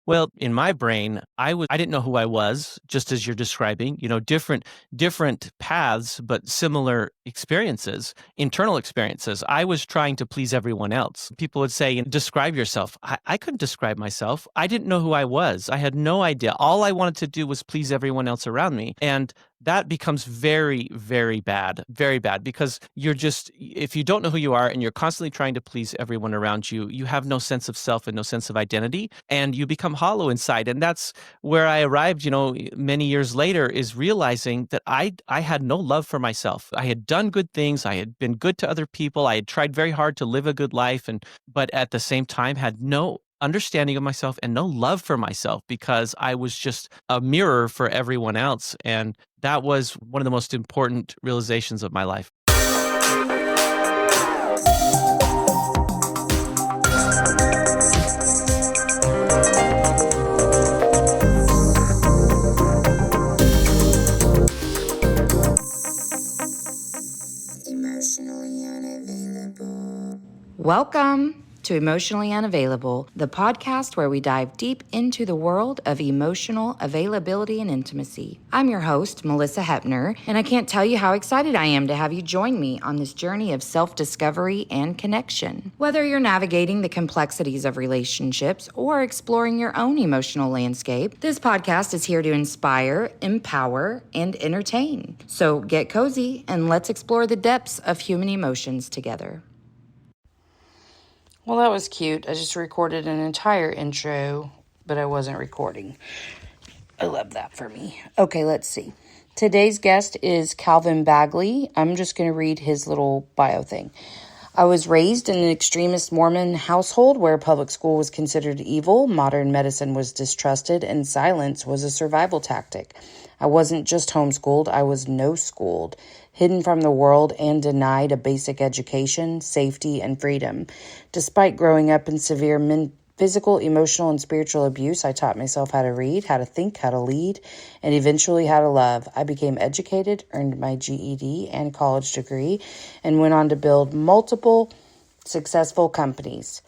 Well, in my brain, I didn't know who I was, just as you're describing, different paths, but similar experiences, internal experiences. I was trying to please everyone else. People would say, describe yourself. I couldn't describe myself. I didn't know who I was. I had no idea. All I wanted to do was please everyone else around me. And that becomes very, very bad, because if you don't know who you are and you're constantly trying to please everyone around you, you have no sense of self and no sense of identity, and you become hollow inside. And that's where I arrived, many years later, is realizing that I had no love for myself. I had done good things. I had been good to other people. I had tried very hard to live a good life, but at the same time had no understanding of myself and no love for myself, because I was just a mirror for everyone else. And that was one of the most important realizations of my life. Emotionally unavailable. Welcome to Emotionally Unavailable, the podcast where we dive deep into the world of emotional availability and intimacy. I'm your host, Melissa Hepner, and I can't tell you how excited I am to have you join me on this journey of self-discovery and connection. Whether you're navigating the complexities of relationships or exploring your own emotional landscape, this podcast is here to inspire, empower, and entertain. So get cozy and let's explore the depths of human emotions together. Well, that was cute. I just recorded an entire intro, but I wasn't recording. I love that for me. Okay, let's see. Today's guest is Calvin Bagley. I'm just going to read his little bio thing. I was raised in an extremist Mormon household where public school was considered evil, modern medicine was distrusted, and silence was a survival tactic. I wasn't just homeschooled, I was no-schooled, hidden from the world and denied a basic education, safety, and freedom. Despite growing up in severe physical, emotional, and spiritual abuse, I taught myself how to read, how to think, how to lead, and eventually how to love. I became educated, earned my GED and college degree, and went on to build multiple successful companies.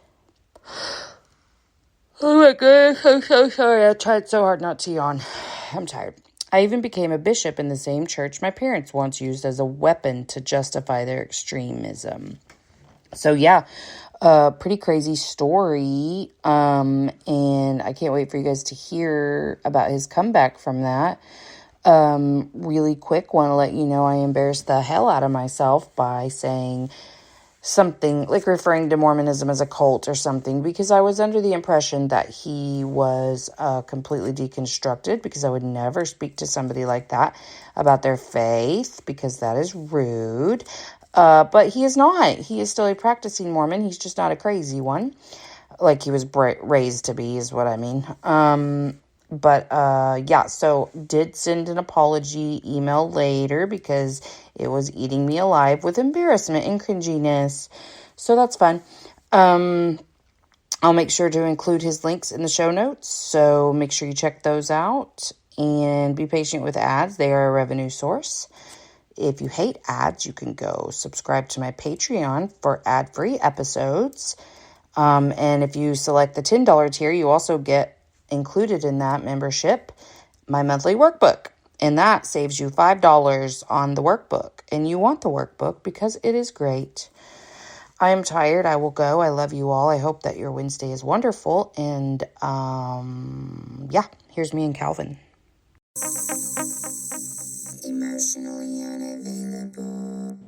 Oh my goodness, I'm so sorry. I tried so hard not to yawn. I'm tired. I even became a bishop in the same church my parents once used as a weapon to justify their extremism. So yeah, pretty crazy story. And I can't wait for you guys to hear about his comeback from that. Really quick, want to let you know I embarrassed the hell out of myself by saying something like referring to Mormonism as a cult or something, because I was under the impression that he was completely deconstructed, because I would never speak to somebody like that about their faith, because that is rude. But he is not. He is still a practicing Mormon. He's just not a crazy one, like he was raised to be, is what I mean. Yeah, so did send an apology email later because it was eating me alive with embarrassment and cringiness. So that's fun. I'll make sure to include his links in the show notes, so make sure you check those out and be patient with ads. They are a revenue source. If you hate ads, you can go subscribe to my Patreon for ad-free episodes. And if you select the $10 tier, you also get included in that membership my monthly workbook, and that saves you $5 on the workbook, and you want the workbook because it is great. I am tired. I will go. I love you all. I hope that your Wednesday is wonderful, and yeah, here's me and Calvin. Emotionally unavailable.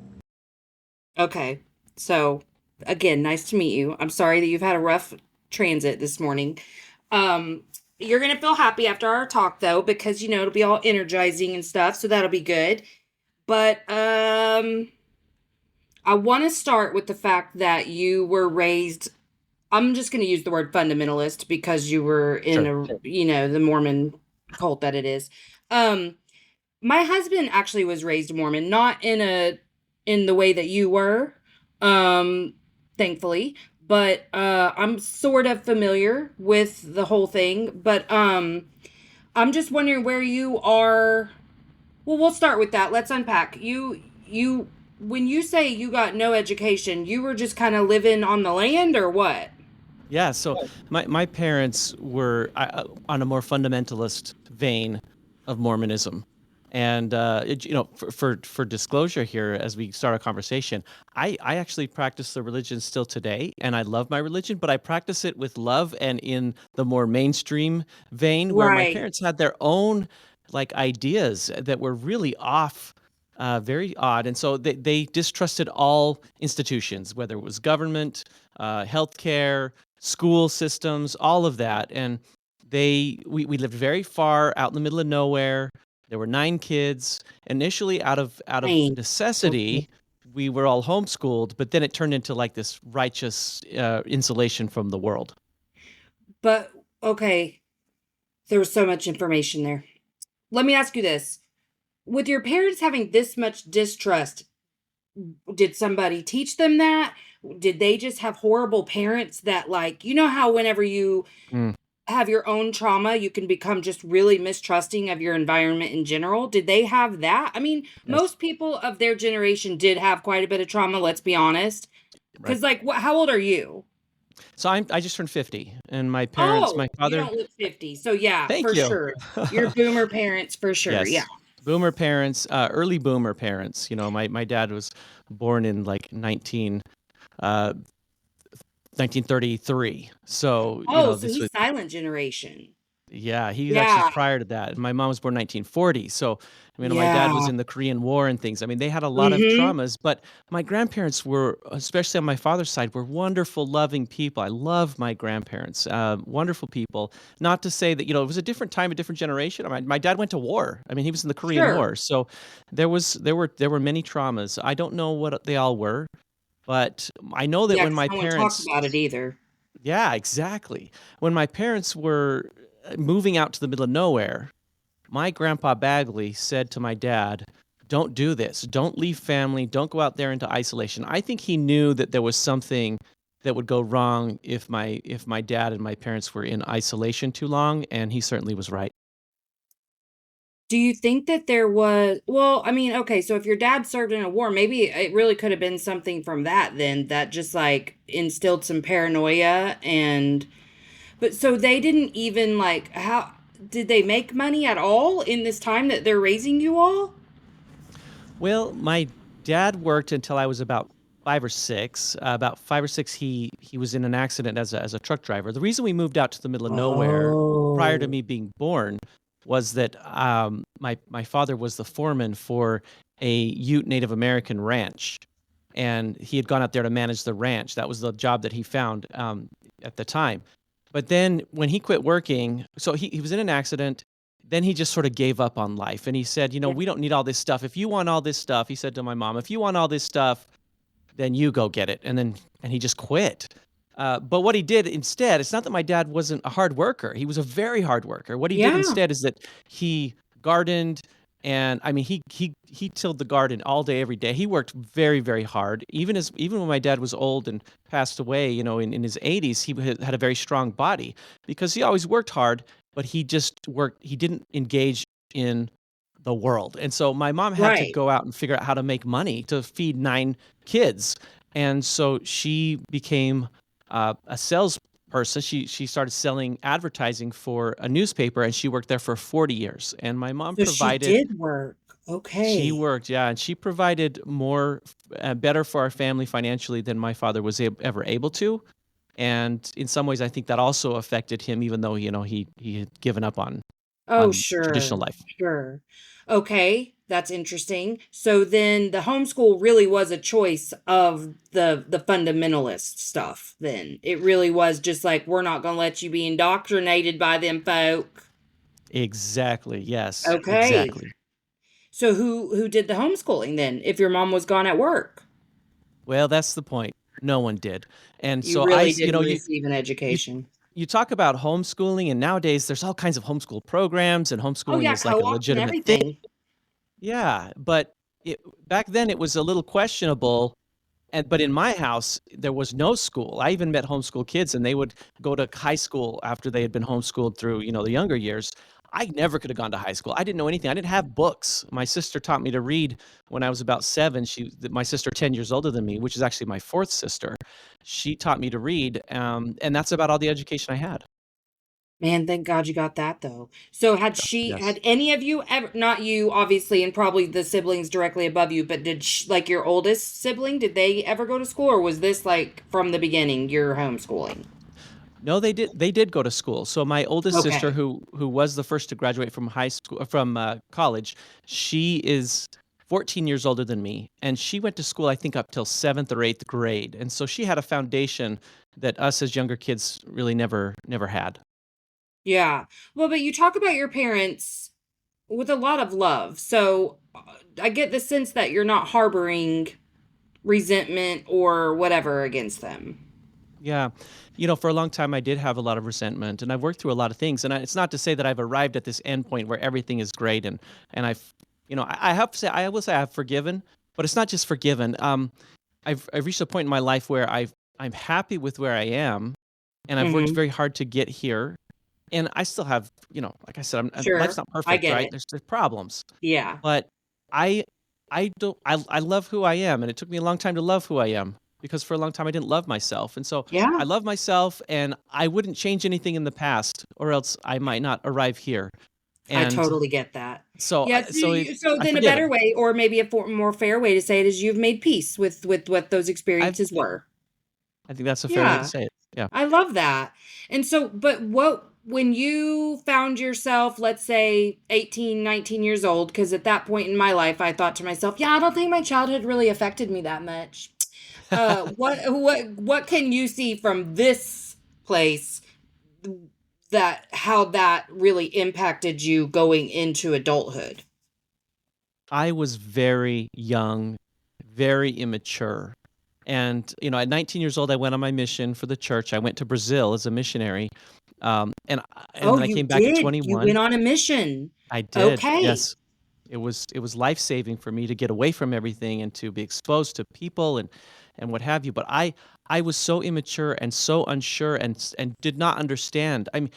Okay, so again, nice to meet you. I'm sorry that you've had a rough transit this morning. You're going to feel happy after our talk, though, because, it'll be all energizing and stuff, so that'll be good. But I want to start with the fact that you were raised, I'm just going to use the word fundamentalist because you were in the Mormon cult that it is. My husband actually was raised Mormon, not in the way that you were, thankfully. But I'm sort of familiar with the whole thing. But I'm just wondering where you are. Well, we'll start with that. Let's unpack. You when you say you got no education, you were just kind of living on the land, or what? Yeah, so my parents were on a more fundamentalist vein of Mormonism, and for disclosure here, as we start our conversation, I actually practice the religion still today, and I love my religion, but I practice it with love and in the more mainstream vein, where my Right. parents had their own like ideas that were really off. Very odd. And so they distrusted all institutions, whether it was government, healthcare, school systems, all of that. And we lived very far out in the middle of nowhere. There were 9 kids. Initially, out of Fine. Okay. necessity, we were all homeschooled, but then it turned into like this righteous insulation from the world. But okay, there was so much information there. Let me ask you this. With your parents having this much distrust, did somebody teach them that? Did they just have horrible parents that, like, you know how whenever you Mm, have your own trauma, you can become just really mistrusting of your environment in general? Did they have that? I mean, yes, most people of their generation did have quite a bit of trauma, let's be honest. right. Cuz like how old are you? So I just turned 50, and my Oh, you father. don't look 50. So yeah, Thank for you. sure. Your boomer parents for sure. Yeah. Yes. Boomer parents, early boomer parents. My dad was born in like uh, 1933. So, Oh, so this he's was, silent generation. yeah, he's actually Yeah. prior to that. My mom was born 1940. So, my dad was Yeah. in the Korean War and things. I mean, they had a lot of Mhm. traumas, but my grandparents were, especially on my father's side, were wonderful, loving people. I love my grandparents, wonderful people. Not to say that, it was a different time, a different generation. My dad went to war. I mean, he was in the Korean Sure. War. So there were many traumas. I don't know what they all were, but I know that Yeah, when because my no one talks parents, about it either. yeah, exactly. When my parents were moving out to the middle of nowhere, my grandpa Bagley said to my dad, "Don't do this. Don't leave family. Don't go out there into isolation." I think he knew that there was something that would go wrong if my dad and my parents were in isolation too long, and he certainly was right. Do you think that there was well, I mean, okay, so if your dad served in a war, maybe it really could have been something from that then that just, like, instilled some paranoia and but so they didn't even, like how did they make money at all in this time that they're raising you all? Well, my dad worked until I was about 5 or 6. About 5 or 6, he was in an accident as a truck driver. The reason we moved out to the middle of nowhere prior to Oh. me being born was that my father was the foreman for a Ute Native American ranch, and he had gone out there to manage the ranch. That was the job that he found at the time. But then when he quit working, so he was in an accident. Then he just sort of gave up on life, and he said, Yeah. "We don't need all this stuff. If you want all this stuff," he said to my mom, "if you want all this stuff, then you go get it." And he just quit. But what he did instead, it's not that my dad wasn't a hard worker. He was a very hard worker. What he did Yeah. instead is that he gardened, and I mean he tilled the garden all day every day. He worked very very hard. Even when my dad was old and passed away, in his 80s, he had a very strong body because he always worked hard, but he just worked. He didn't engage in the world. And so my mom had to Right. go out and figure out how to make money to feed 9 kids. And so she became a salesperson. She started selling advertising for a newspaper, and she worked there for 40 years. And my mom So she provided. did work. She Okay. worked, yeah, and she provided more, better for our family financially than my father was ever able to. And in some ways, I think that also affected him, even though he had given up on Oh, traditional sure, life. sure. Okay, that's interesting. So then the homeschool really was a choice of the fundamentalist stuff then. It really was just like, "We're not gonna let you be indoctrinated by them folk." Exactly. Yes. Okay. Exactly. So who did the homeschooling then, if your mom was gone at work? Well, that's the point. No one did. And You so really didn't receive an you education. you talk about homeschooling, and nowadays there's all kinds of homeschool programs, and Oh, homeschooling yeah, is like a co-ops and legitimate thing. everything. Yeah, but back then it was a little questionable. But in my house, there was no school. I even met homeschool kids, and they would go to high school after they had been homeschooled through, the younger years. I never could have gone to high school. I didn't know anything. I didn't have books. My sister taught me to read when I was about 7. My sister 10 years older than me, which is actually my 4th sister. She taught me to read, and that's about all the education I had. Man, thank God you got that though. So Yes. had any of you ever, not you obviously, and probably the siblings directly above you, but like your oldest sibling, did they ever go to school, or was this like from the beginning your homeschooling? No, they did go to school. So my oldest sister, Okay. who was the first to graduate from high school from college, she is 14 years older than me, and she went to school I think up till 7th or 8th grade, and so she had a foundation that us as younger kids really never had. Yeah. Well, but you talk about your parents with a lot of love. So I get the sense that you're not harboring resentment or whatever against them. Yeah. For a long time, I did have a lot of resentment, and I've worked through a lot of things. And it's not to say that I've arrived at this end point where everything is great, and I have to say, I will say I've forgiven, but it's not just forgiven. I've reached a point in my life where I'm happy with where I am, and I've worked Mm-hmm. very hard to get here. And I still have, like I said, life's Sure. not I perfect, get right? it. There's problems, Yeah. but I I don't I love who I am, and it took me a long time to love who I am because for a long time I didn't love myself. And so I Yeah. love myself and I wouldn't change anything in the past or else I might not arrive here. I And totally get that. so Yeah, so I've then a better forgiven. way, or maybe a more fair way to say it is you've made peace with what those I've experiences were. I think that's a fair way to Yeah, say it. Yeah. I love that. And so, but when you found yourself, let's say 18, 19 years old, because at that point in my life, I thought to myself, yeah, I don't think my childhood really affected me that much. What can you see from this place that how that really impacted you going into adulthood? I was very young, very immature. And, at 19 years old, I went on my mission for the church. I went to Brazil as a missionary. And Oh, then I you came back at did. You went 21. on a mission. I did. Okay. Yes. It was life-saving for me to get away from everything and to be exposed to people and what have you. But I was so immature and so unsure and did not understand. I mean,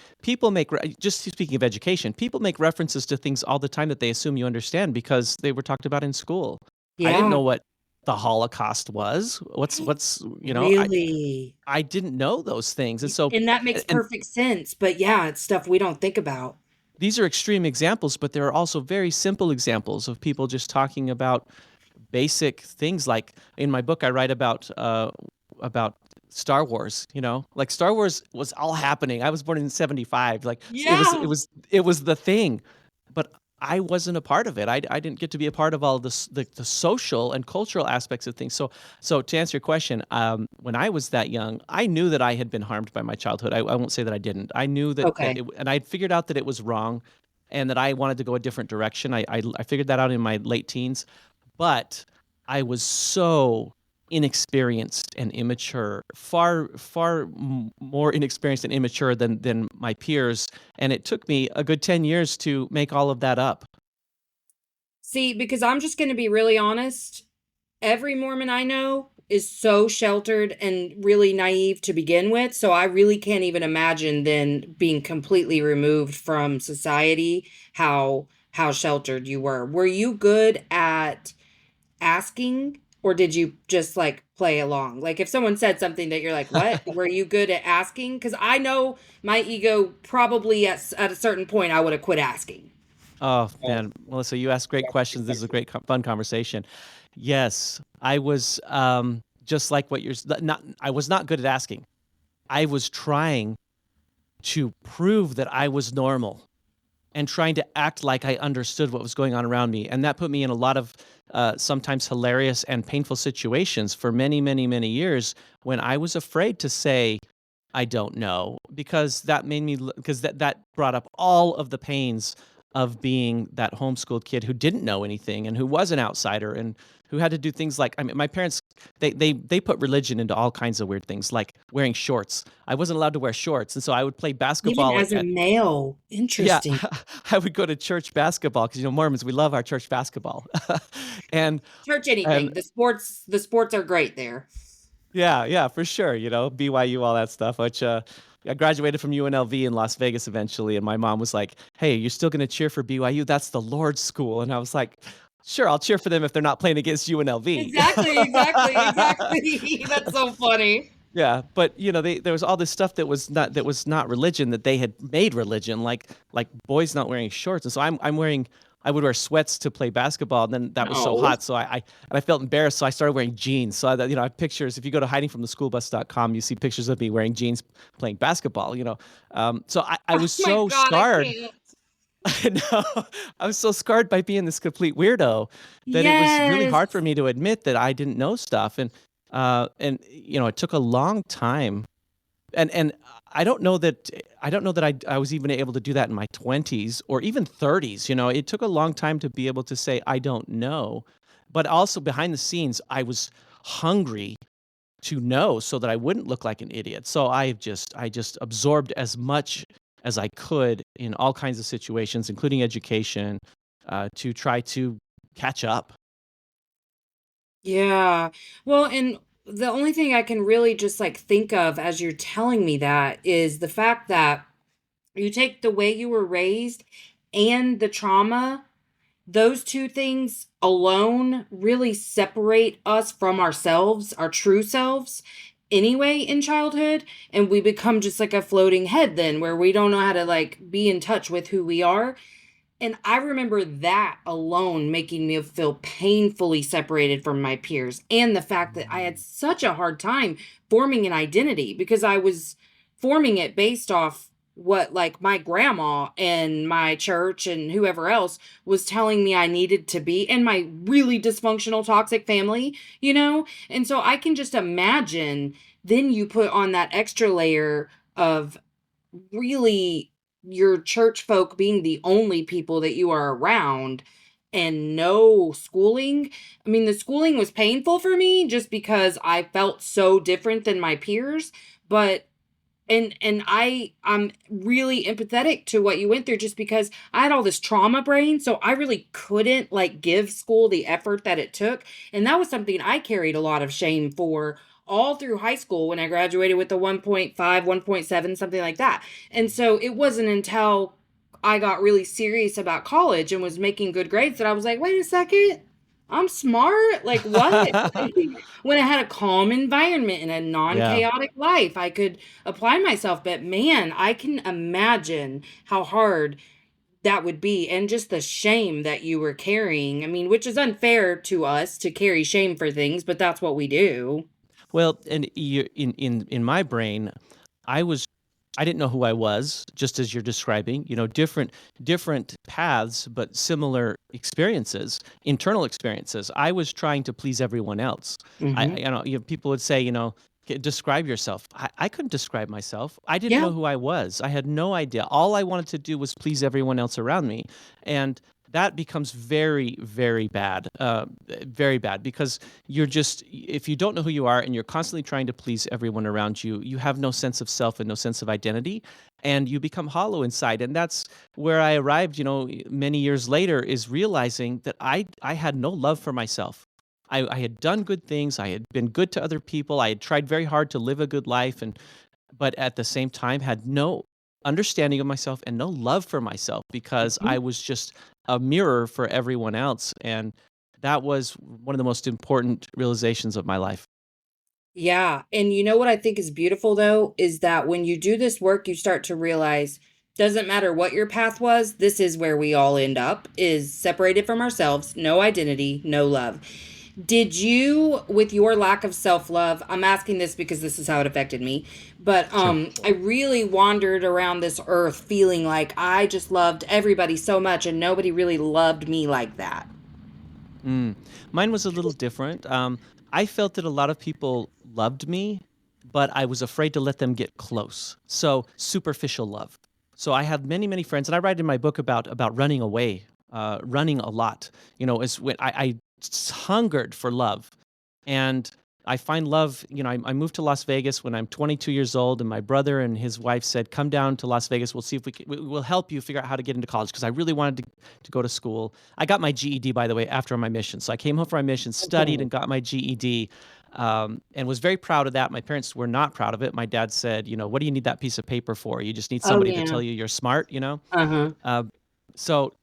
just speaking of education, people make references to things all the time that they assume you understand because they were talked about in school. I didn't Yeah. know what the Holocaust was. What's Really? I didn't know those things. And so And that makes and perfect sense. But yeah, it's stuff we don't think about. these are extreme examples, but there are also very simple examples of people just talking about basic things. Like in my book, I write about Star Wars. Like Star Wars was all happening. I was born in '75. Like it was it Yeah. was it was the thing, but I wasn't a part of it. I didn't get to be a part of all the social and cultural aspects of things. So to answer your question, when I was that young, I knew that I had been harmed by my childhood. I won't say that I didn't. I knew Okay. and I'd figured out that it was wrong, and that I wanted to go a different direction. I figured that out in my late teens, but I was so inexperienced and immature, more inexperienced and immature than my peers, and it took me a good 10 years to make all of that up. See, because I'm just going to be really honest, every Mormon I know is so sheltered and really naive to begin with. So I really can't even imagine then being completely removed from society, how sheltered you were. Were you good at asking, or did you just like play along? Like if someone said something that you're like, "What?" Were you good at asking? Cuz I know my ego probably at a certain point I would have quit asking. Oh man, Melissa, you asked great questions. This is a great, fun conversation. Yes, I was just like what you're not. I was not good at asking. I was trying to prove that I was normal and trying to act like I understood what was going on around me. And that put me in a lot of sometimes hilarious and painful situations for many, many, many years when I was afraid to say, I don't know, because that made me, because that brought up all of the pains of being that homeschooled kid who didn't know anything and who was an outsider and who had to do things like, I mean, my parents, they put religion into all kinds of weird things, like wearing shorts. I wasn't allowed to wear shorts. And so I would play Even basketball as a at male. yeah, Interesting. I would go to church basketball because Mormons, we love our church basketball, and Church and anything. The sports are great there. yeah, yeah, for sure. BYU, all that stuff. Which I graduated from UNLV in Las Vegas eventually, and my mom was like, "Hey, you're still going to cheer for BYU? That's the Lord's school." And I was like, "Sure, I'll cheer for them if they're not playing against UNLV." Exactly. That's so funny. Yeah, but there was all this stuff that was not religion that they had made religion, like boys not wearing shorts, and so I would wear sweats to play basketball, and then that was so No. hot, so I felt embarrassed, so I started wearing jeans. So I have pictures. If you go to hidingfromtheschoolbus.com, you see pictures of me wearing jeans playing basketball. So I Oh was my so God, I scarred. can't. No, I was so scarred by being this complete weirdo that it was really Yes. hard for me to admit that I didn't know stuff, and it took a long time, and I don't know that I was even able to do that in my 20s or even 30s. It took a long time to be able to say I don't know, but also behind the scenes I was hungry to know so that I wouldn't look like an idiot. So I just absorbed as much as I could in all kinds of situations, including education, to try to catch up. Yeah. Well, and the only thing I can really just like think of as you're telling me that is the fact that you take the way you were raised and the trauma, those two things alone really separate us from ourselves, our true selves, anyway, in childhood. And we become just like a floating head then, where we don't know how to like be in touch with who we are. And I remember that alone making me feel painfully separated from my peers, and the fact that I had such a hard time forming an identity because I was forming it based off what like my grandma and my church and whoever else was telling me I needed to be, and my really dysfunctional toxic family. And so I can just imagine then you put on that extra layer of really your church folk being the only people that you are around and no schooling. I mean, the schooling was painful for me just because I felt so different than my peers, but I'm really empathetic to what you went through just because I had all this trauma brain, so I really couldn't like give school the effort that it took, and that was something I carried a lot of shame for all through high school when I graduated with a 1.5, 1.7, something like that. And so it wasn't until I got really serious about college and was making good grades that I was like, "Wait a second. I'm smart. Like what?" When I had a calm environment and a Yeah. non-chaotic life, I could apply myself. But man, I can imagine how hard that would be and just the shame that you were carrying. I mean, which is unfair to us to carry shame for things, but that's what we do. Well, and in my brain, I was I didn't know who I was, just as you're describing, different paths, but similar experiences, internal experiences. I was trying to please everyone else. Mhm. People would say, describe yourself. I couldn't describe myself. I didn't Yeah. know who I was. I had no idea. All I wanted to do was please everyone else around me. And that becomes very, very bad because if you don't know who you are and you're constantly trying to please everyone around you, you have no sense of self and no sense of identity, and you become hollow inside. And that's where I arrived, many years later, is realizing that I had no love for myself. I had done good things. I had been good to other people. I had tried very hard to live a good life, but at the same time had no understanding of myself and no love for myself because Mhm. I was just a mirror for everyone else. And that was one of the most important realizations of my life. Yeah, and you know what I think is beautiful though is that when you do this work, you start to realize doesn't matter what your path was, this is where we all end up is separated from ourselves, no identity, no love. Did you with your lack of self-love, I'm asking this because this is how it affected me, but Sure. I really wandered around this earth feeling like I just loved everybody so much and nobody really loved me like that. Mm. Mine was a little different. I felt that a lot of people loved me, but I was afraid to let them get close. So superficial love. So I have many, many friends, and I write in my book about running away, running a lot. Is when I hungered for love, and I find love, I moved to Las Vegas when I'm 22 years old, and my brother and his wife said, "Come down to Las Vegas. We'll see if we'll help you figure out how to get into college." Because I really wanted to go to school. I got my GED, by the way, after my mission. So I came home from my mission, studied, Okay. and got my GED, and was very proud of that. My parents were not proud of it. My dad said, "What do you need that piece of paper for? You just need Oh, somebody to yeah. tell you you're smart." Uh-huh. Uh, so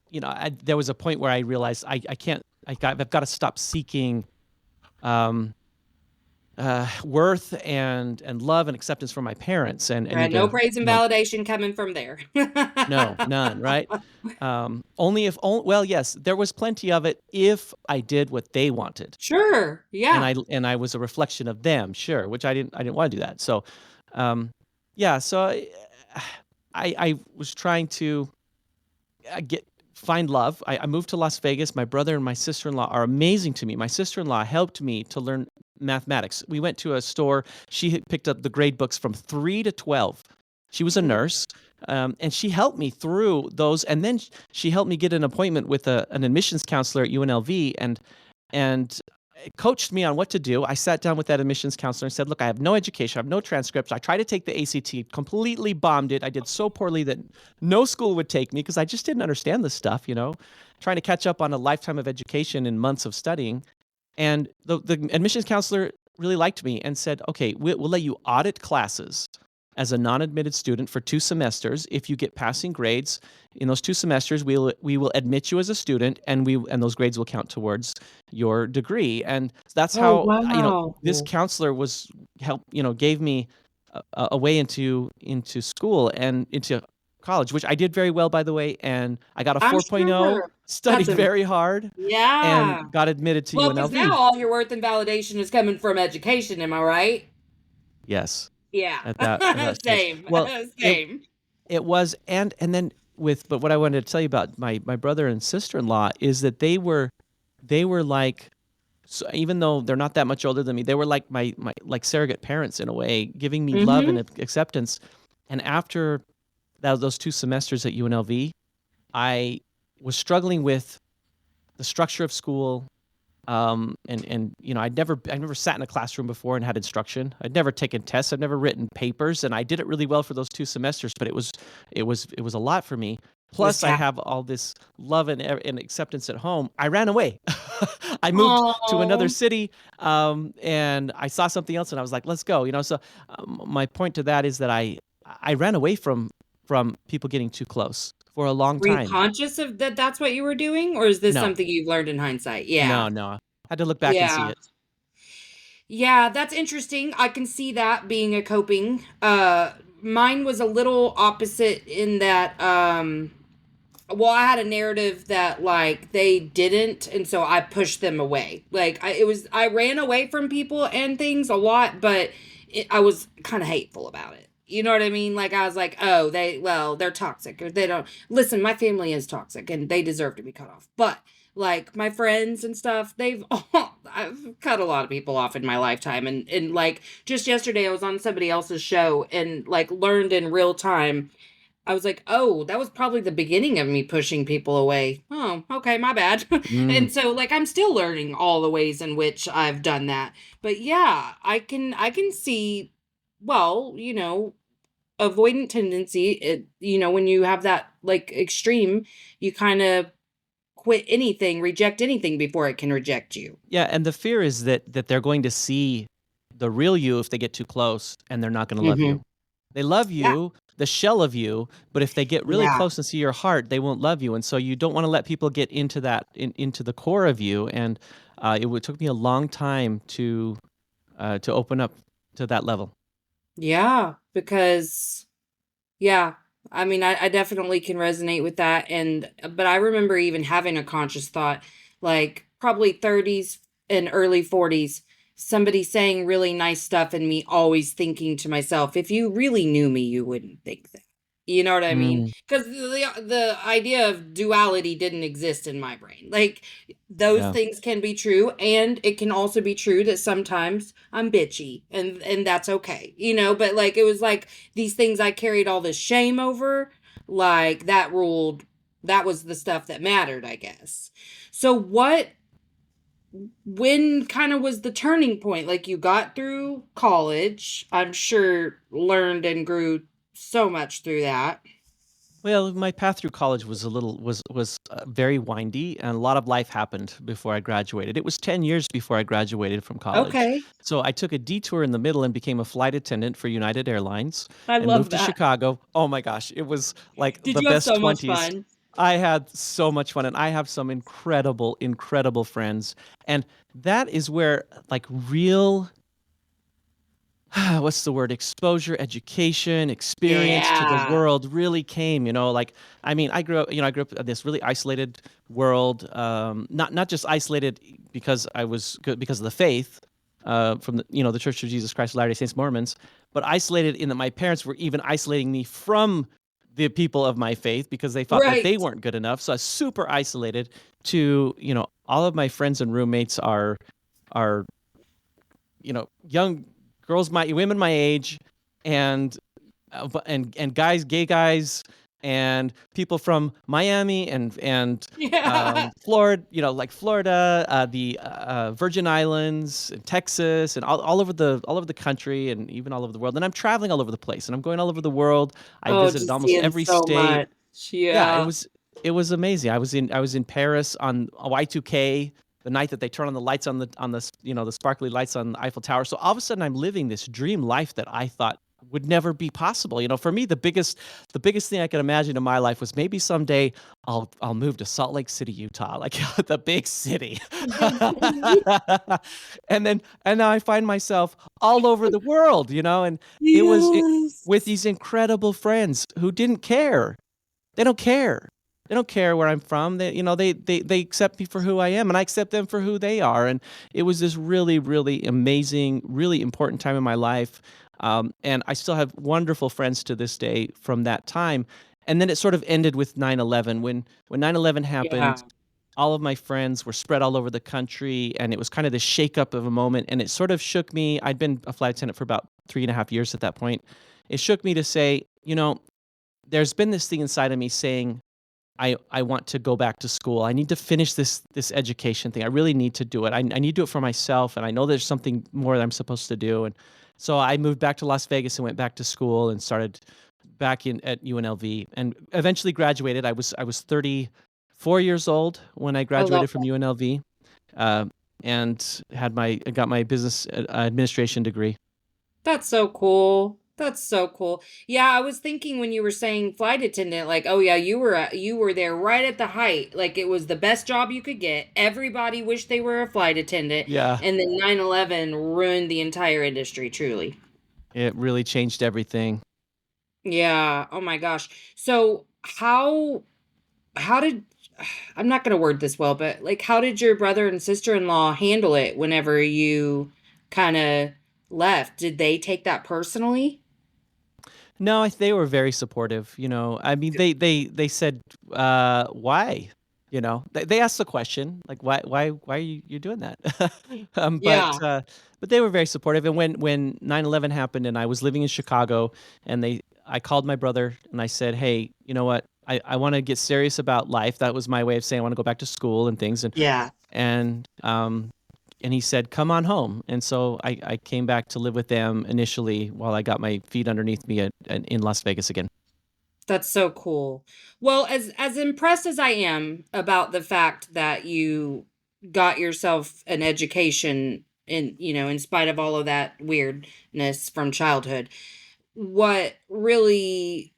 there was a point where I realized I can't. I've got to stop seeking. Um, Worth and love and acceptance from my parents, and Right. need No to, praise and validation coming from there. no, none, right? Only if, well, yes, there was plenty of it if I did what they wanted, Sure. and Yeah. I was a reflection of them, sure, which I didn't want to do that. So, um, yeah, so I was trying to get find love. I moved to Las Vegas. My brother and my sister-in-law are amazing to me. My sister-in-law helped me to learn mathematics. We went to a store. She had picked up the grade books from 3 to 12. She was a nurse, and she helped me through those. And then she helped me get an appointment with an admissions counselor at UNLV, and coached me on what to do. I sat down with that admissions counselor and said, "Look, I have no education, I have no transcripts. I tried to take the ACT, completely bombed it. I did so poorly that no school would take me because I just didn't understand this stuff, trying to catch up on a lifetime of education and months of studying." And the admissions counselor really liked me and said, "Okay, we'll let you audit classes as a non-admitted student for 2 semesters. If you get passing grades in those 2 semesters, we will admit you as a student, and those grades will count towards your degree." And that's Oh, how, wow. this counselor was gave me a way into school and into college, which I did very well, by the way, and I got a I'm 4.0, sure. studied That's a very hard, yeah. and got admitted to Well, because now UNLV. all your worth and validation is coming from education, am I right? Yes, Yeah. at that stage. Same. Well, it Same. it was, and then but what I wanted to tell you about my brother and sister-in-law is that they were like, so even though they're not that much older than me, they were like my like surrogate parents in a way, giving me love and Mhm. acceptance. And after those 2 semesters at UNLV, I was struggling with the structure of school. And I'd never sat in a classroom before and had instruction. I'd never taken tests. I'd never written papers, and I did it really well for those 2 semesters. But it was a lot for me. Was Plus, I tap. have all this love and acceptance at home. I ran away. I moved to another Oh, city, and I saw something else, and I was like, "Let's go." So, my point to that is that I ran away from people getting too close for a long were you time. conscious of that that's what you were doing, or is this No, something you've learned in hindsight? Yeah. no, no. Had to look back and see Yeah. it. Yeah, that's interesting. I can see that being a coping. Mine was a little opposite in that well, I had a narrative that like they didn't, and so I pushed them away. Like I ran away from people and things a lot, but I was kind of hateful about it. You know what I mean? Like I was like, oh, they're toxic, or they don't listen. My family is toxic, and they deserve to be cut off. But like my friends and stuff, I've cut a lot of people off in my lifetime, and like just yesterday, I was on somebody else's show and like learned in real time. I was like, "Oh, that was probably the beginning of me pushing people away. Oh, okay, my bad." Mm. And so like I'm still learning all the ways in which I've done that. But yeah, I can see well, avoidant tendency, when you have that like extreme, you kind of quit anything, reject anything before it can reject you. Yeah, and the fear is that they're going to see the real you if they get too close, and they're not going to love you. Mhm. They love Yeah. you, the shell of you, but if they get really Yeah. close and see your heart, they won't love you. And so you don't want to let people get into that into the core of you. And took me a long time to open up to that level. Yeah, because yeah, I mean, I definitely can resonate with that, but I remember even having a conscious thought, like probably 30s and early 40s, somebody saying really nice stuff and me always thinking to myself, if you really knew me, you wouldn't think that. You know what I mean? Mm, Because the idea of duality didn't exist in my brain. Like those yeah. things can be true, and it can also be true that sometimes I'm bitchy, and that's okay. But like it was like these things I carried all this shame over, like that ruled, that was the stuff that mattered, I guess. So what when kind of was the turning point? Like you got through college, I'm sure learned and grew so much through that. Well, my path through college was a little was very windy, and a lot of life happened before I graduated. It was 10 years before I graduated from college. Okay. So I took a detour in the middle and became a flight attendant for United Airlines I and moved love to that. Chicago. Oh my gosh, it was like Did the you have best so much 20s. fun? I had so much fun, and I have some incredible, incredible friends. And that is where like real what's the word, exposure, education, experience to the Yeah. world really came, like, I mean, I grew up in this really isolated world, not just isolated because I was good because of the faith, from the Church of Jesus Christ of Latter-day Saints Mormons, but isolated in that my parents were even isolating me from the people of my faith because they thought that Right. they weren't good enough. So I was super isolated to, all of my friends and roommates are young girls women my age, and guys, gay guys, and people from Miami and Yeah. Florida, like Florida, the Virgin Islands, and Texas, and all over the country, and even all over the world. And I'm traveling all over the place, and I'm going all over the world. I Oh, visited just almost seeing every so state. much. Yeah, Yeah. it was amazing. I was in Paris on Y2K, the night that they turn on the lights on the the sparkly lights on the Eiffel Tower. So all of a sudden I'm living this dream life that I thought would never be possible. For me the biggest thing I could imagine in my life was maybe someday I'll move to Salt Lake City, Utah, like the big city. The big city. And now I find myself all over the world, and with Yes. these incredible friends who didn't care. They don't care. They don't care where I'm from. They accept me for who I am, and I accept them for who they are. And it was this really, really amazing, really important time in my life. And I still have wonderful friends to this day from that time. And then it sort of ended with 9/11. When 9/11 happened, Yeah. all of my friends were spread all over the country, and it was kind of this shakeup of a moment. And it sort of shook me. I'd been a flight attendant for about 3.5 years at that point. It shook me to say, there's been this thing inside of me saying, I want to go back to school. I need to finish this education thing. I really need to do it. I need to do it for myself, and I know there's something more that I'm supposed to do. And so I moved back to Las Vegas and went back to school and started back in at UNLV, and eventually graduated. I was 34 years old when I I love graduated from UNLV, uh, and got my business administration degree. That's so cool. That's so cool. Yeah, I was thinking when you were saying flight attendant, like, oh yeah, you were there right at the height. Like it was the best job you could get. Everybody wished they were a flight attendant, Yeah, and then 9/11 ruined the entire industry, truly. it really changed everything. Yeah. Oh my gosh. So how did I'm not going to word this well, but like how did your brother and sister-in-law handle it whenever you kind of left? Did they take that personally? No, they were very supportive. I mean, they said, "Why?" They asked the question, like, why are you doing that?" um, but Yeah. uh, but they were very supportive. And when 9/11 happened, and I was living in Chicago, and I called my brother and I said, "Hey, you know what? I want to get serious about life." That was my way of saying I want to go back to school and things. Yeah. And he said, "Come on home." And so I came back to live with them initially while I got my feet underneath me in Las Vegas again. That's so cool. Well, as impressed as I am about the fact that you got yourself an education in spite of all of that weirdness from childhood, what really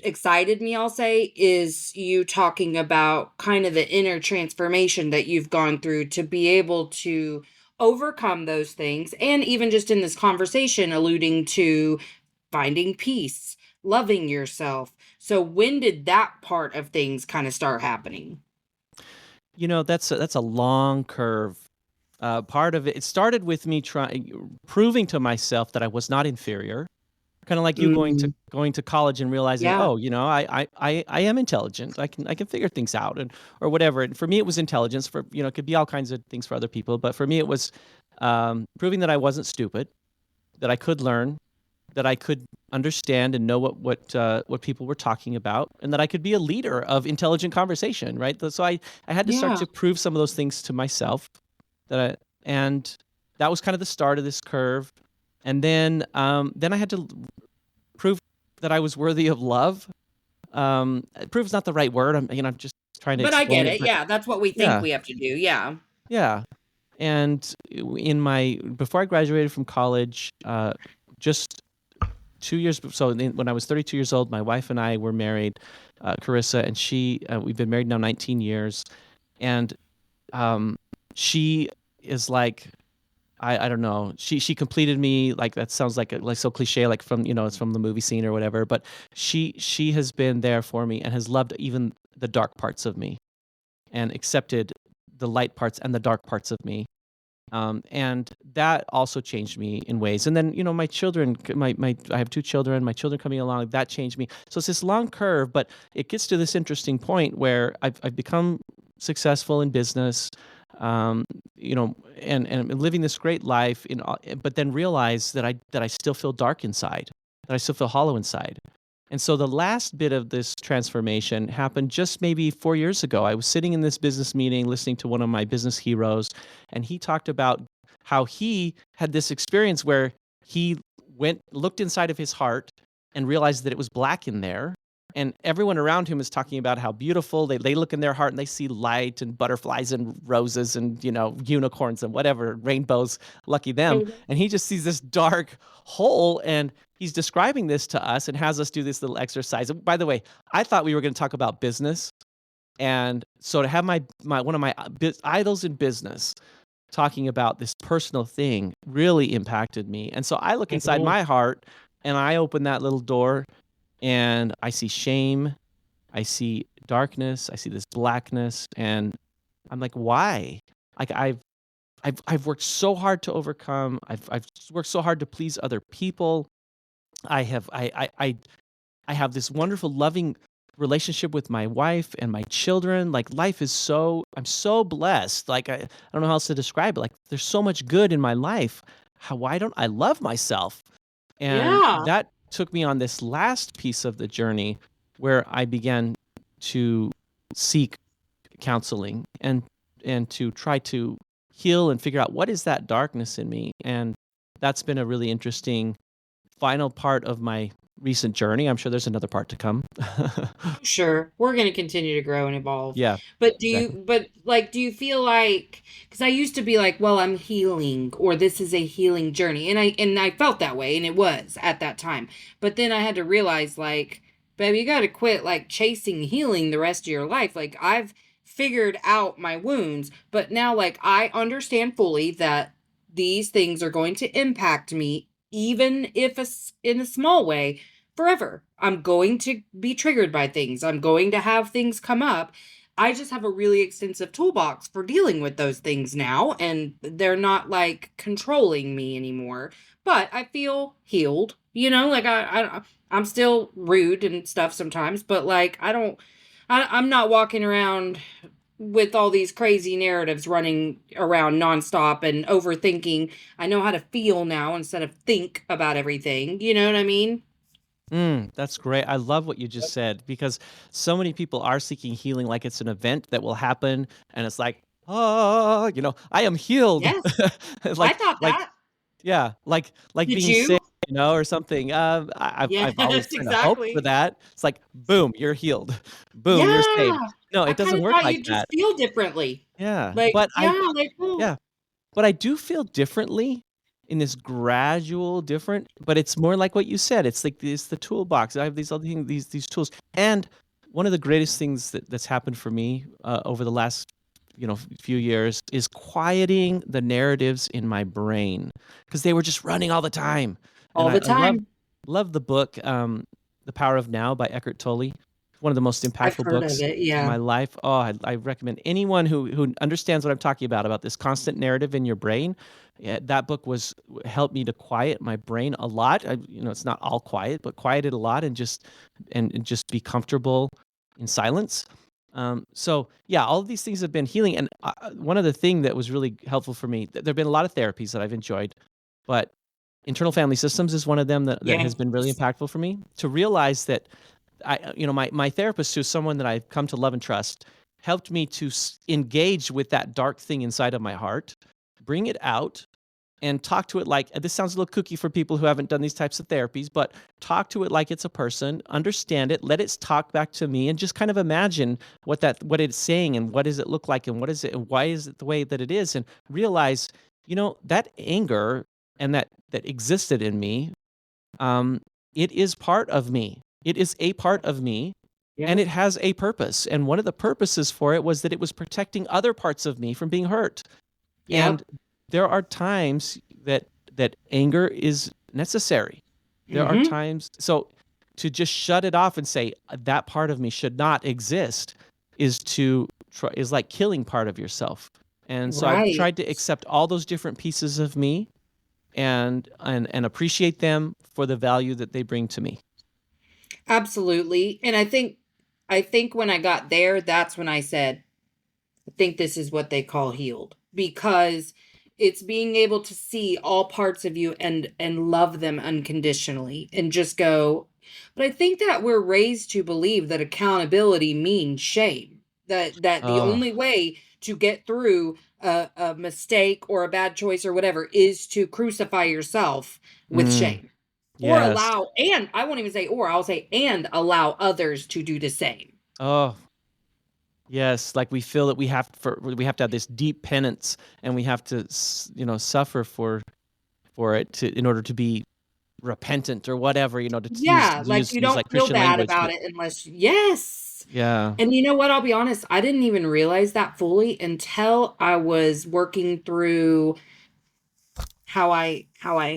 excited me, I'll say, is you talking about kind of the inner transformation that you've gone through to be able to overcome those things. And even just in this conversation, alluding to finding peace, loving yourself. So, when did that part of things kind of start happening? That's a long curve. Part of it started with me trying proving to myself that I was not inferior. Kind of like you Mm, going to college and realizing, yeah. oh, I am intelligent. I can figure things out, and or whatever. And for me, it was intelligence. For it could be all kinds of things for other people, but for me, it was proving that I wasn't stupid, that I could learn, that I could understand and know what people were talking about, and that I could be a leader of intelligent conversation, right? So I had to start Yeah. to prove some of those things to myself, and that was kind of the start of this curve. And then I had to prove that I was worthy of love. Prove's not the right word. I'm just trying to But I explain get it, it. but Yeah, that's what we think yeah, we have to do. Yeah. yeah. And before I graduated from college, just 2 years. So when I was 32 years old, my wife and I were married, Carissa, and we've been married now 19 years, and um, she is like, I don't know. She completed me. Like, that sounds like so cliche, like from, it's from the movie scene or whatever. But she has been there for me and has loved even the dark parts of me and accepted the light parts and the dark parts of me. And that also changed me in ways. And then, my children, I have two children, my children coming along, that changed me. So it's this long curve, but it gets to this interesting point where I've become successful in business, um, and living this great life but then realize that I still feel dark inside, that I still feel hollow inside. And so the last bit of this transformation happened just maybe 4 years ago. I was sitting in this business meeting listening to one of my business heroes, and he talked about how he had this experience where he looked inside of his heart and realized that it was black in there. And everyone around him is talking about how beautiful they look in their heart and they see light and butterflies and roses and, unicorns and whatever, rainbows, lucky them. Mhm. And he just sees this dark hole, and he's describing this to us and has us do this little exercise. And by the way, I thought we were going to talk about business. And so to have my one of my idols in business talking about this personal thing really impacted me. And so I look inside Mhm. my heart and I open that little door and I see shame, I see darkness, I see this blackness, and I'm like, why? Like I've worked so hard to overcome. I've worked so hard to please other people. I have I have this wonderful loving relationship with my wife and my children. Like, I'm so blessed. Like, I don't know how else to describe it. Like, there's so much good in my life. Why don't I love myself? And Yeah. that took me on this last piece of the journey where I began to seek counseling and to try to heal and figure out what is that darkness in me. And that's been a really interesting final part of my recent journey. I'm sure there's another part to come. Sure. We're going to continue to grow and evolve. Yeah, But exactly. do you feel like, because I used to be like, well, I'm healing, or this is a healing journey. And I felt that way, and it was at that time. But then I had to realize, like, baby, you got to quit like chasing healing the rest of your life. Like, I've figured out my wounds, but now, like, I understand fully that these things are going to impact me, even if in a small way, forever. I'm going to be triggered by things. I'm going to have things come up. I just have a really extensive toolbox for dealing with those things now, and they're not like controlling me anymore. But I feel healed. Like I'm still rude and stuff sometimes, but like I'm not walking around with all these crazy narratives running around nonstop and overthinking. I know how to feel now instead of think about everything. You know what I mean? That's great. I love what you just said because so many people are seeking healing like it's an event that will happen, and it's like, oh, I am healed. Yes. I like thought like that. yeah, like Did being sick, you? or something. I've always Yes, kind of hoped for exactly. that. It's like, boom, you're healed. Boom, you're saved. Yeah. No, I it kinda doesn't work thought like you'd that. just feel differently. Yeah, Like, but I yeah, like, "Oh." yeah. But I do feel differently in this gradual different, but it's more like what you said. It's like it's the toolbox. I have these other things, these tools. And one of the greatest things that's happened for me over the last few years is quieting the narratives in my brain because they were just running all the time. And All I, the I love time. love the book The Power of Now by Eckhart Tolle. One of the most I've impactful heard of books it, of yeah. my life. Oh, I recommend anyone who understands what I'm talking about this constant narrative in your brain. Yeah, that book helped me to quiet my brain a lot. It's not all quiet, but quiet it a lot and just be comfortable in silence. So yeah, all of these things have been healing. And one other thing that was really helpful for me, there've been a lot of therapies that I've enjoyed, but internal family systems is one of them that has been really Yes. impactful for me. To realize that my therapist, who's someone that I've come to love and trust, helped me to engage with that dark thing inside of my heart, bring it out, and talk to it like, this sounds a little kooky for people who haven't done these types of therapies, but talk to it like it's a person, understand it, let it talk back to me, and just kind of imagine what it's saying and what does it look like and what is it and why is it the way that it is, and realize, that anger and that existed in me, it is part of me. It is a part of me, Yeah. and it has a purpose. And one of the purposes for it was that it was protecting other parts of me from being hurt. And Yep. there are times that anger is necessary. There are Mm-hmm. times, so to just shut it off and say that part of me should not exist is like killing part of yourself. And so I've Right. tried to accept all those different pieces of me and appreciate them for the value that they bring to me. Absolutely. And I think when I got there, that's when I said, I think this is what they call healed, because it's being able to see all parts of you and love them unconditionally and just go. But I think that we're raised to believe that accountability means shame. That the Oh, only way to get through a mistake or a bad choice or whatever is to crucify yourself with mm, shame. Or yes. allow, and I won't even say or, I'll say and allow others to do the same. Oh, yes. Like we feel that we have to have this deep penance, and we have to, suffer for it in order to be repentant or whatever, Yeah, to like, use you use don't like feel Christian bad language, about but it unless yes. yeah. And you know what? I'll be honest, I didn't even realize that fully until I was working through how I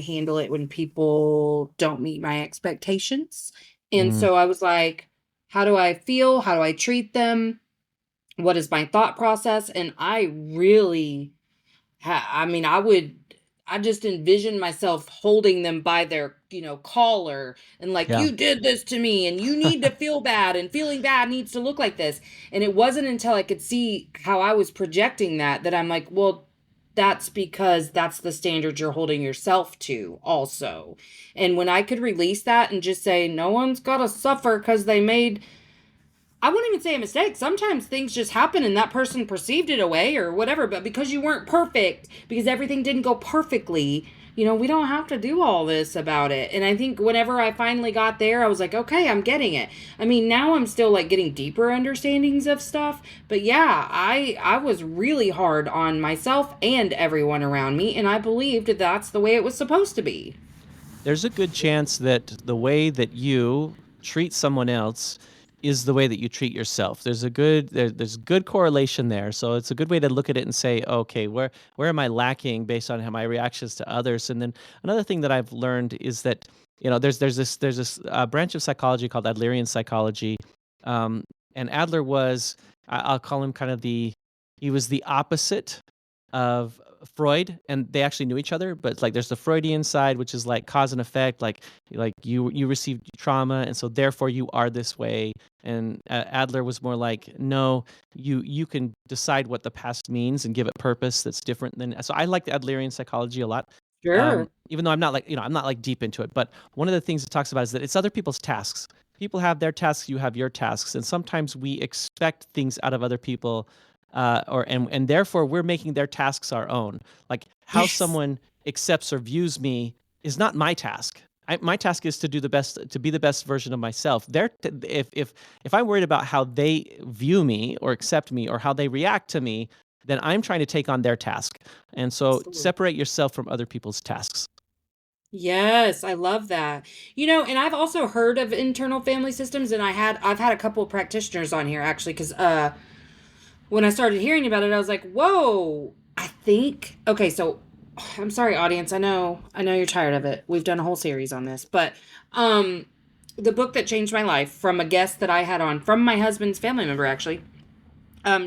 handle it when people don't meet my expectations. And Mm, so I was like, how do I feel? How do I treat them? What is my thought process? And I really I mean, I just envision myself holding them by their, collar and like, yeah. you did this to me and you need to feel bad and feeling bad needs to look like this. And it wasn't until I could see how I was projecting that I'm like, well, that's because that's the standard you're holding yourself to also. And when I could release that and just say, no one's got to suffer because they made I wouldn't even say a mistake. Sometimes things just happen and that person perceived it away or whatever, but because you weren't perfect, because everything didn't go perfectly, we don't have to do all this about it. And I think whenever I finally got there, I was like, okay, I'm getting it. I mean, now I'm still like getting deeper understandings of stuff, but yeah, I was really hard on myself and everyone around me, and I believed that's the way it was supposed to be. There's a good chance that the way that you treat someone else is the way that you treat yourself. There's good correlation there. So it's a good way to look at it and say, okay, where am I lacking based on how my reactions to others? And then another thing that I've learned is that there's this branch of psychology called Adlerian psychology, um, and Adler was, I'll call him kind of he was the opposite of Freud, and they actually knew each other, but like there's the Freudian side, which is like cause and effect, like you received trauma, and so therefore you are this way. And Adler was more like, no, you can decide what the past means and give it purpose that's different than. So I like the Adlerian psychology a lot. Sure. Even though I'm not like deep into it, but one of the things it talks about is that it's other people's tasks. People have their tasks, you have your tasks, and sometimes we expect things out of other people, and therefore we're making their tasks our own. Like how Yes. someone accepts or views me is not my task. My task is to do the best, to be the best version of myself. If I'm worried about how they view me or accept me or how they react to me, then I'm trying to take on their task. And so Absolutely. separate yourself from other people's tasks. Yes, I love that. And I've also heard of internal family systems, and I've had a couple of practitioners on here actually, because when I started hearing about it, I was like, whoa, I think okay, so I'm sorry, audience. I know you're tired of it. We've done a whole series on this, but um the book that changed my life, from a guest that I had on from my husband's family member actually.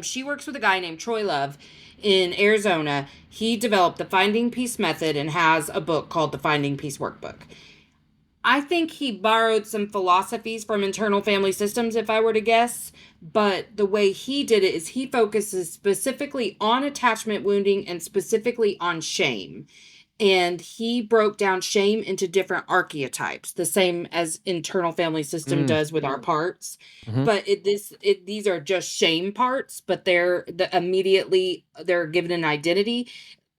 She works with a guy named Troy Love in Arizona. He developed the Finding Peace method and has a book called the Finding Peace Workbook. I think he borrowed some philosophies from internal family systems, if I were to guess. But the way he did it is he focuses specifically on attachment wounding and specifically on shame. and he broke down shame into different archetypes, the same as internal family system Mm, does with our parts. mhm, But these are just shame parts, but immediately they're given an identity,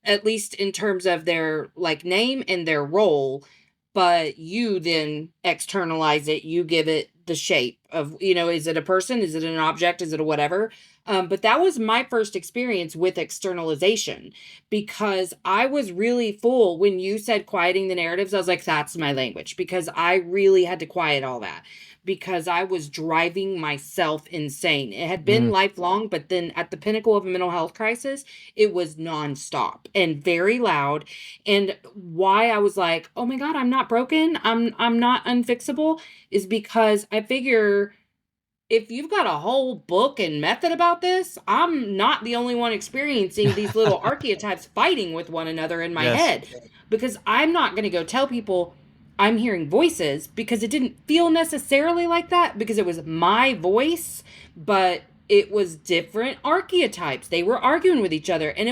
at least in terms of their like name and their role. But you then externalize it, you give it the shape of, is it a person, is it an object, is it a whatever. But that was my first experience with externalization, because I was really full when you said quieting the narratives. I was like, that's my language, because I really had to quiet all that, because I was driving myself insane. It had been mm, lifelong, but then at the pinnacle of a mental health crisis, it was nonstop and very loud. And why I was like, oh my God, I'm not broken. I'm not unfixable, is because I figure if you've got a whole book and method about this, I'm not the only one experiencing these little archetypes fighting with one another in my yes. head. Because I'm not going to go tell people I'm hearing voices, because it didn't feel necessarily like that, because it was my voice, but it was different archetypes. They were arguing with each other, and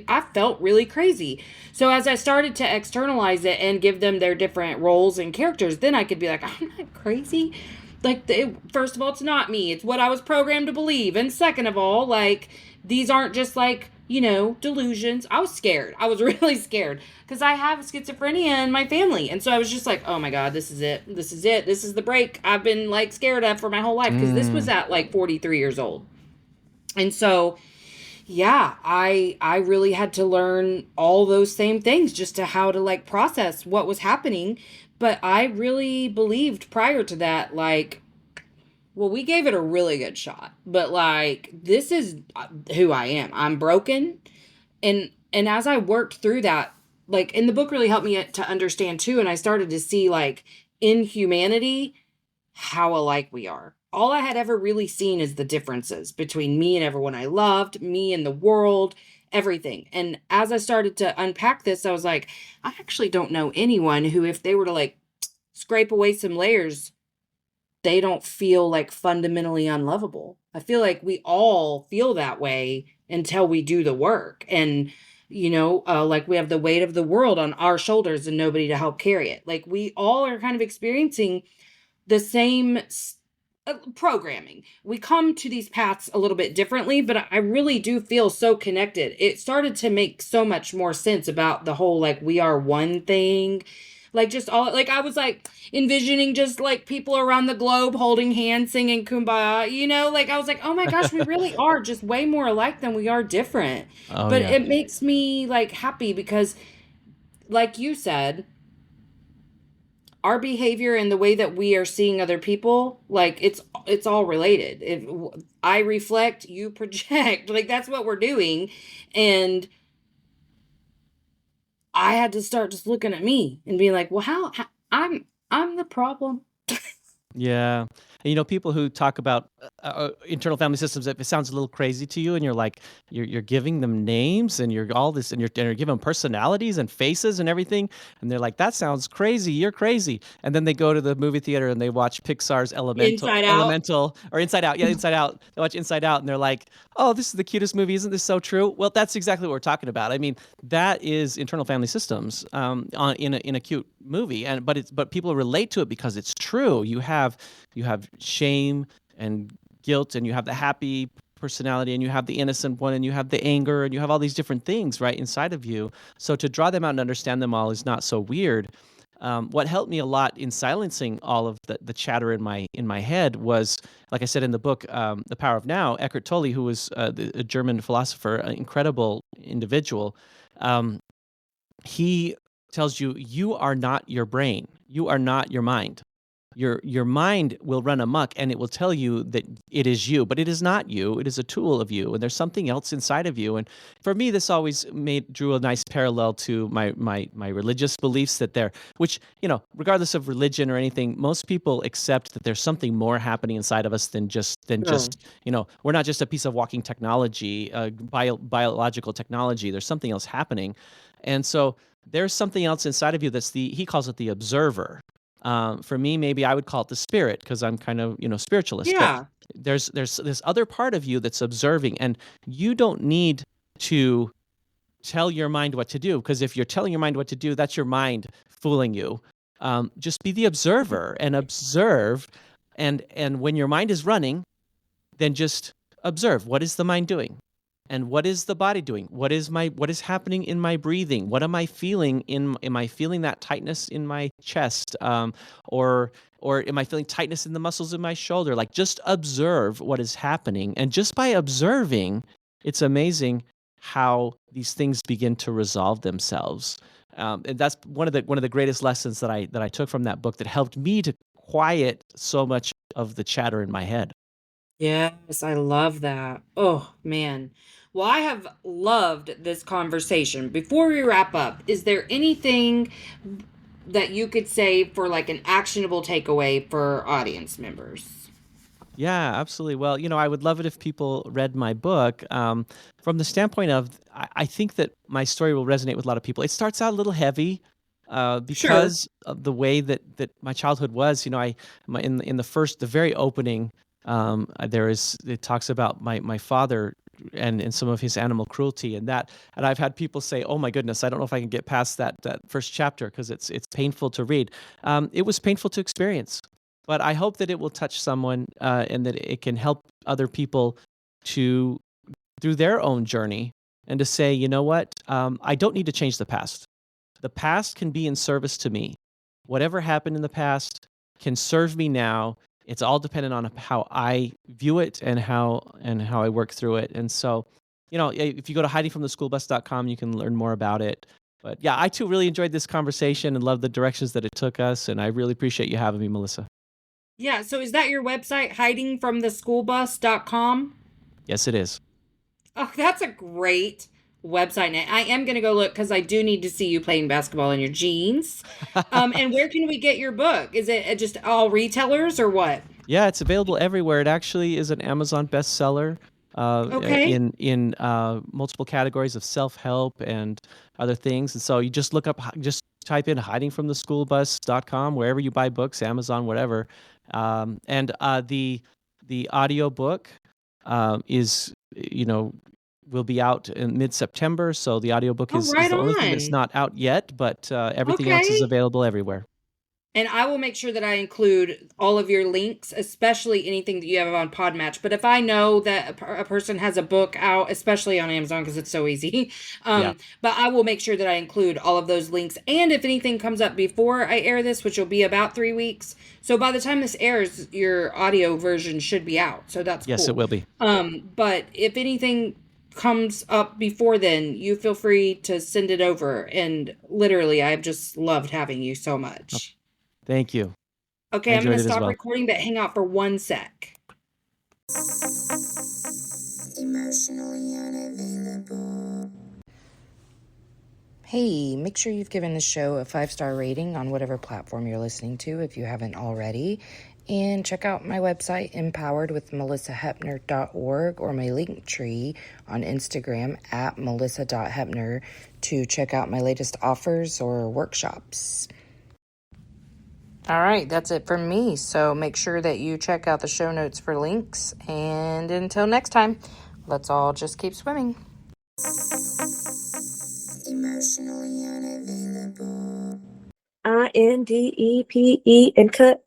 I felt really crazy. So as I started to externalize it and give them their different roles and characters, then I could be like, I'm not crazy. Like, first of all, it's not me, it's what I was programmed to believe. And second of all, like, these aren't just like, delusions. I was scared. I was really scared, because I have schizophrenia in my family. And so I was just like, oh my God, this is it. This is it. This is the break I've been like scared of for my whole life, because this was Mm, at like 43 years old. And so, yeah, I really had to learn all those same things, just to how to like process what was happening. But I really believed prior to that, like, well, we gave it a really good shot, but like, this is who I am. I'm broken. And as I worked through that, like, and the book really helped me to understand too, and I started to see, like, in humanity, how alike we are. All I had ever really seen is the differences between me and everyone I loved, me and the world, everything. And as I started to unpack this, I was like, I actually don't know anyone who, if they were to like scrape away some layers, they don't feel like fundamentally unlovable. I feel like we all feel that way until we do the work. And, like, we have the weight of the world on our shoulders and nobody to help carry it. Like, we all are kind of experiencing the same programming. We come to these paths a little bit differently, but I really do feel so connected. It started to make so much more sense about the whole, like, we are one thing. Like, just all, like, I was like envisioning just like people around the globe holding hands, singing Kumbaya, like, I was like, oh my gosh, we really are just way more alike than we are different. oh But yeah. it makes me like happy, because, like you said, our behavior and the way that we are seeing other people, like, it's all related. If I reflect, you project, like, that's what we're doing. And I had to start just looking at me and being like, well, how I'm the problem. Yeah. And, people who talk about internal family systems, if it sounds a little crazy to you, and you're like, you're giving them names, and you're all this, and you're giving them personalities and faces and everything, and they're like, that sounds crazy. You're crazy. And then they go to the movie theater and they watch Pixar's Inside Out. Elemental, or Inside Out. Yeah, Inside Out. They watch Inside Out, and they're like, oh, this is the cutest movie. Isn't this so true? Well, that's exactly what we're talking about. I mean, that is internal family systems in a cute movie, but people relate to it because it's true. You have shame and guilt, and you have the happy personality, and you have the innocent one, and you have the anger, and you have all these different things right inside of you. So to draw them out and understand them all is not so weird. What helped me a lot in silencing all of the chatter in my head was, like I said in the book, The Power of Now. Eckhart Tolle, who was a German philosopher, an incredible individual, um, he tells you, you are not your brain, you are not your mind. Your mind will run amok, and it will tell you that it is you, but it is not you. It is a tool of you, and there's something else inside of you. And for me, this always drew a nice parallel to my religious beliefs, that which, regardless of religion or anything, most people accept that there's something more happening inside of us than just Sure. we're not just a piece of walking technology, biological technology. There's something else happening, and so there's something else inside of you that's he calls it the observer. For me, maybe I would call it the spirit, because I'm kind of, spiritualist. But Yeah. there's this other part of you that's observing, and you don't need to tell your mind what to do, because if you're telling your mind what to do, that's your mind fooling you. Just be the observer and observe. And when your mind is running, then just observe. What is the mind doing? And what is the body doing? What is happening in my breathing? What am I feeling am I feeling that tightness in my chest? Or am I feeling tightness in the muscles in my shoulder? Like, just observe what is happening. And just by observing, it's amazing how these things begin to resolve themselves. And that's one of the greatest lessons that I took from that book that helped me to quiet so much of the chatter in my head. Yes, I love that. Oh, man. Well, I have loved this conversation. Before we wrap up, is there anything that you could say for like an actionable takeaway for audience members? Yeah, absolutely. Well, I would love it if people read my book, from the standpoint of I think that my story will resonate with a lot of people. It starts out a little heavy, Sure. because of the way that my childhood was. In the very opening, it talks about my father and some of his animal cruelty, and I've had people say, "Oh my goodness, I don't know if I can get past that first chapter because it's painful to read." It was painful to experience. But I hope that it will touch someone, and that it can help other people to through their own journey, and to say, you know what, I don't need to change the past. The past can be in service to me. Whatever happened in the past can serve me now. It's all dependent on how I view it and how I work through it. And so, if you go to hidingfromtheschoolbus.com, you can learn more about it. But yeah, I too really enjoyed this conversation and love the directions that it took us. And I really appreciate you having me, Melissa. Yeah, so is that your website, hidingfromtheschoolbus.com? Yes, it is. Oh, that's a great website name. I am going to go look because I do need to see you playing basketball in your jeans. And where can we get your book? Is it just all retailers or what? Yeah, it's available everywhere. It actually is an Amazon bestseller, Okay. in multiple categories of self-help and other things. And so you just type in hidingfromtheschoolbus.com, wherever you buy books, Amazon, whatever. And the audio book, is, will be out in mid-September. So the audiobook Oh, is right the only thing that's on. not out yet, but everything else is Okay. available everywhere. And I will make sure that I include all of your links, especially anything that you have on Podmatch. But if I know that a person has a book out, especially on Amazon, because it's so easy, Yeah. but I will make sure that I include all of those links. And if anything comes up before I air this, which will be about 3 weeks, so by the time this airs, your audio version should be out. So that's Yes, it cool. will be. But if anything comes up before then, you feel free to send it over. And literally, I've just loved having you so Oh, much. thank you. I Okay, I'm enjoyed gonna it as stop well. recording, but hang out for 1 sec. Emotionally unavailable. Hey, make sure you've given the show a 5-star rating on whatever platform you're listening to if you haven't already. And check out my website, empoweredwithmelissahepner.org, or my link tree on Instagram at melissa.hepner to check out my latest offers or workshops. All right, that's it from me. So make sure that you check out the show notes for links. And until next time, let's all just keep swimming. Emotionally unavailable. INDEPE and cut.